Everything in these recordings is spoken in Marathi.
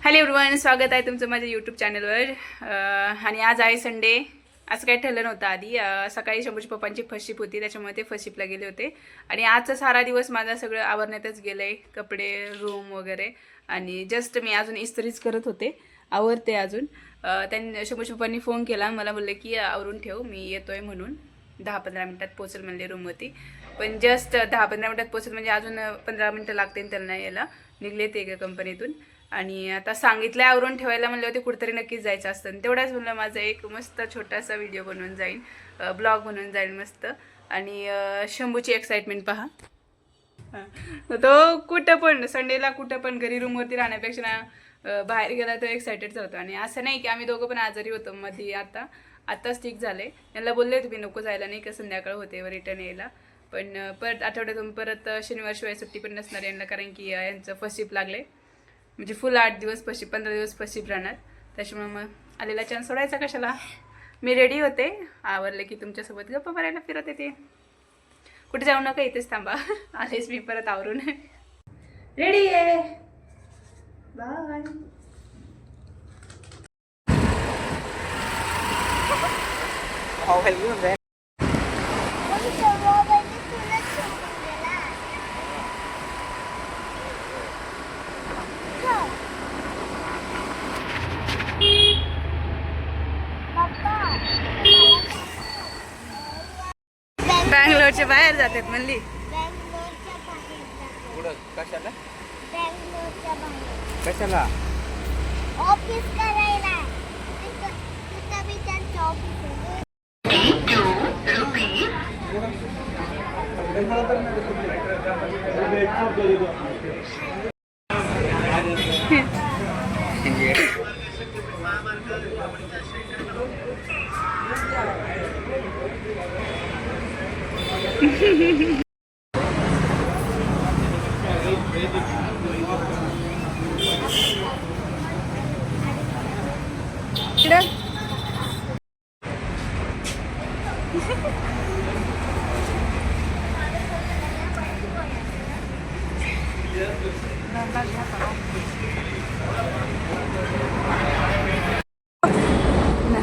हॅलो एव्हरीवन, स्वागत आहे तुमचं माझ्या यूट्यूब चॅनलवर. आणि आज आहे संडे. असं काही ठरलं नव्हतं आधी. सकाळी शंभूच्या पप्पांची फर्स्ट शिप होती, त्याच्यामुळे ते फर्स्ट शिपला गेले होते. आणि आजचा सारा दिवस माझा सगळं आवरण्यातच गेलं आहे, कपडे, रूम वगैरे. आणि जस्ट मी अजून इस्त्रीच करत होते, आवरते अजून. त्यांनी शंभूच्या पप्पांनी फोन केला, मला बोलले की आवरून ठेव, मी येतोय म्हणून. 10-15 मिनटात पोचेल म्हणले रूमवरती. पण जस्ट 10-15 मिनटात पोचेल म्हणजे अजून 15 मिनटं लागतील त्यांना यायला. निघले ते एका कंपनीतून. आणि आता सांगितलं आवरून ठेवायला म्हणलं होते कुठेतरी नक्कीच जायचं असतं. तेवढ्याच म्हणलं माझा एक मस्त छोटासा व्हिडिओ बनवून जाईल, ब्लॉग बनवून जाईल मस्त. आणि शंभूची एक्साइटमेंट पहा. तो कुठं पण संडेला कुठं पण घरी रूमवरती राहण्यापेक्षा ना बाहेर गेला तो एक्सायटेड होतो. आणि असं नाही की आम्ही दोघं पण आजारी होतो मध्ये. आत्ताच ठीक झाले. यांना बोलले होते मी नको जायला, नाही का संध्याकाळ होते व रिटर्न यायला. पण परत आठवड्यातून परत शनिवार शिवाय सुट्टी पण नसणार यांना, कारण की यांचं फर्स्ट शिप लागले. म्हणजे फुल 8 दिवस फर्स्ट शिप, 15 दिवस फर्स्ट शिप राहणार. त्याच्यामुळे मग आलेला चान्स सोडायचा कशाला. मी रेडी होते, आवरले की तुमच्यासोबत गप्पा मारायला फिरत येते. कुठे जाऊ नका, इथेच थांबा. आलेच मी परत आवरून रेडी आहे. बाय. बँगलोरच्या बाहेर जातात म्हणली. कशाला कशाला ऑफिस करायला तिथं बी त्यांचं ऑफिस आहे.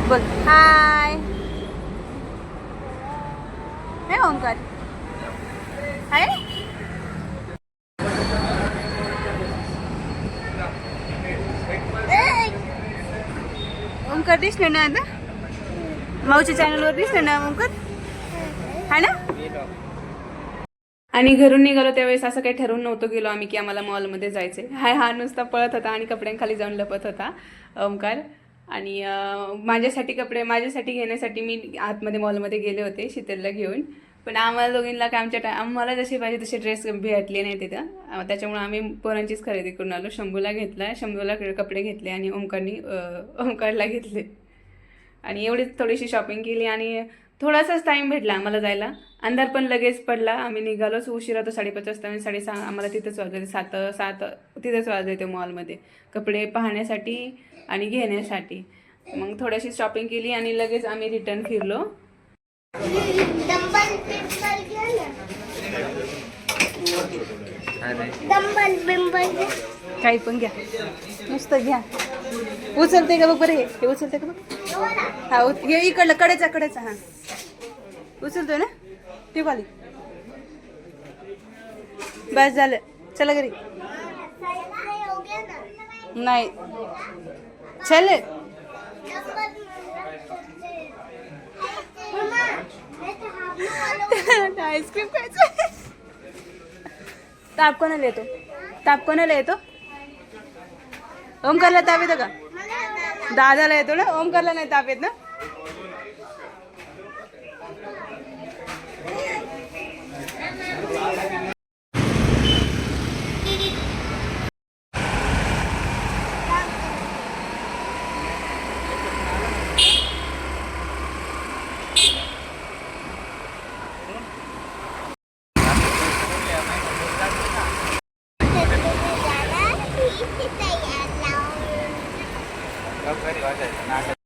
बोल हाय. हे ओंकार हाय. ओंकार दिसले ना आता माऊच्या चॅनलवर, दिसले ना ओंकार, हाय ना. आणि घरून निघालो त्यावेळेस असं काही ठरवून नव्हतं गेलो आम्ही की आम्हाला मॉलमध्ये जायचे. हा नुसता पळत होता आणि कपड्यांखाली जाऊन लपत होता ओंकार. आणि माझ्यासाठी घेण्यासाठी मी आतमध्ये मॉलमध्ये गेले होते शीतलला घेऊन. पण आम्हाला दोघींना काय आम्हाला जसे पाहिजे तसे ड्रेस भेटले नाही तिथं. त्याच्यामुळे आम्ही पोरांचीच खरेदी करून आलो. शंभूला कपडे घेतले आणि ओंकारला घेतले. आणि एवढीच थोडीशी शॉपिंग केली आणि थोडासाच टाईम भेटला आम्हाला जायला. अंधार पण लगेच पडला. आम्ही निघालोच उशिरा, तो 5:30 वाजता आणि 6:30 आम्हाला तिथंच वाजले. 7 तिथंच वाजले ते मॉलमध्ये कपडे पाहण्यासाठी आणि घेण्यासाठी. मग थोडीशी शॉपिंग केली आणि लगेच आम्ही रिटर्न फिरलो. काही पण घ्या, नुसतं घ्या. उचलते का बघ बरं, हे उचलते का बघ. हा हे इकडलं कडेचा हा उचलतोय ना ते खाली. बस झालं, चला घरी. नाही चल आईस्क्रीम खायचं. ताप कोणाला येतो ओंकारला ताप येतो का? दादाला येतो ना, ओंकारला नाही ताप येत ना. घरी वाजायचं.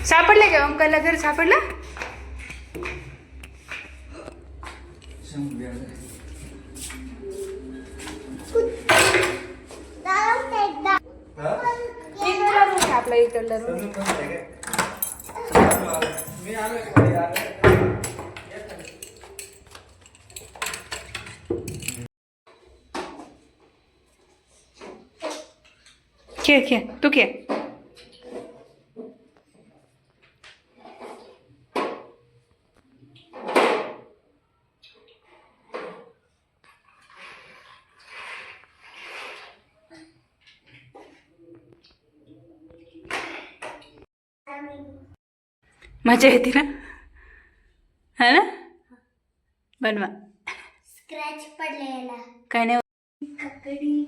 सापडले का ओंकारला घर सापडलं? इकडला रूम आहे आपला, इकडला रूम. खेळ खेळ तू खेळ. मजा येते ना, है ना? बनवा. स्क्रॅच पडलेला. काय नाही. खकडी